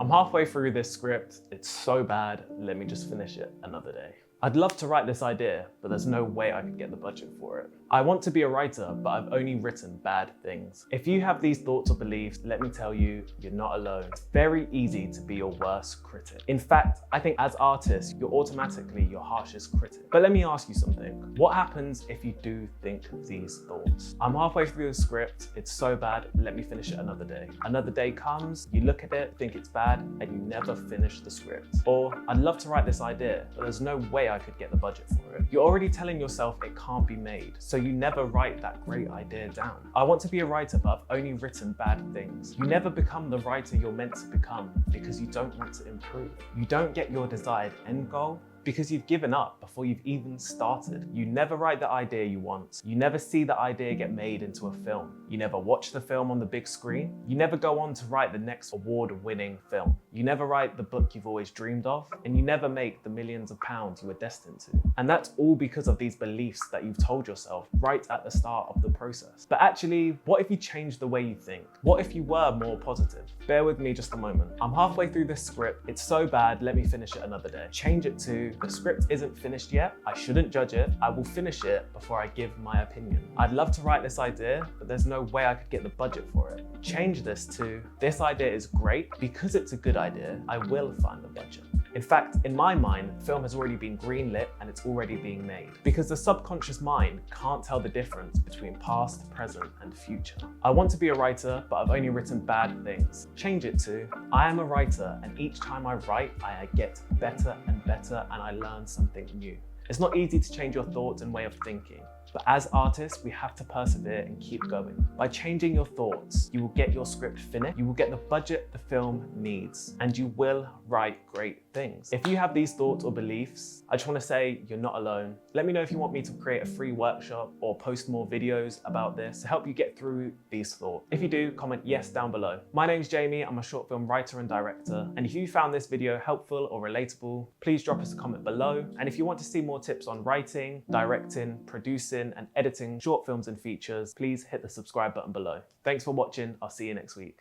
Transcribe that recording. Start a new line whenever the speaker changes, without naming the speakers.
I'm halfway through this script. It's so bad, let me just finish it another day. I'd love to write this idea, but there's no way I could get the budget for it. I want to be a writer, but I've only written bad things. If you have these thoughts or beliefs, let me tell you, you're not alone. It's very easy to be your worst critic. In fact, I think as artists, you're automatically your harshest critic. But let me ask you something. What happens if you do think these thoughts? I'm halfway through the script, it's so bad, let me finish it another day. Another day comes, you look at it, think it's bad, and you never finish the script. Or, I'd love to write this idea, but there's no way I could get the budget for it. You're already telling yourself it can't be made, so you never write that great idea down. I want to be a writer, but I've only written bad things. You never become the writer you're meant to become because you don't want to improve. You don't get your desired end goal because you've given up before you've even started. You never write the idea you want. You never see the idea get made into a film. You never watch the film on the big screen. You never go on to write the next award-winning film. You never write the book you've always dreamed of, and you never make the millions of pounds you were destined to. And that's all because of these beliefs that you've told yourself right at the start of the process. But actually, what if you changed the way you think? What if you were more positive? Bear with me just a moment. I'm halfway through this script. It's so bad, let me finish it another day. Change it to, the script isn't finished yet. I shouldn't judge it. I will finish it before I give my opinion. I'd love to write this idea, but there's no way I could get the budget for it. Change this to, this idea is great. Because it's a good idea, I will find the budget. In fact, in my mind, film has already been greenlit and it's already being made. Because the subconscious mind can't tell the difference between past, present, and future. I want to be a writer, but I've only written bad things. Change it to, I am a writer, and each time I write, I get better and better, and I learn something new. It's not easy to change your thoughts and way of thinking. But as artists, we have to persevere and keep going. By changing your thoughts, you will get your script finished, you will get the budget the film needs, and you will write great things. If you have these thoughts or beliefs, I just want to say you're not alone. Let me know if you want me to create a free workshop or post more videos about this to help you get through these thoughts. If you do, comment yes down below. My name's Jamie, I'm a short film writer and director, and if you found this video helpful or relatable, please drop us a comment below. And if you want to see more tips on writing, directing, producing, and editing short films and features, please hit the subscribe button below. Thanks for watching, I'll see you next week.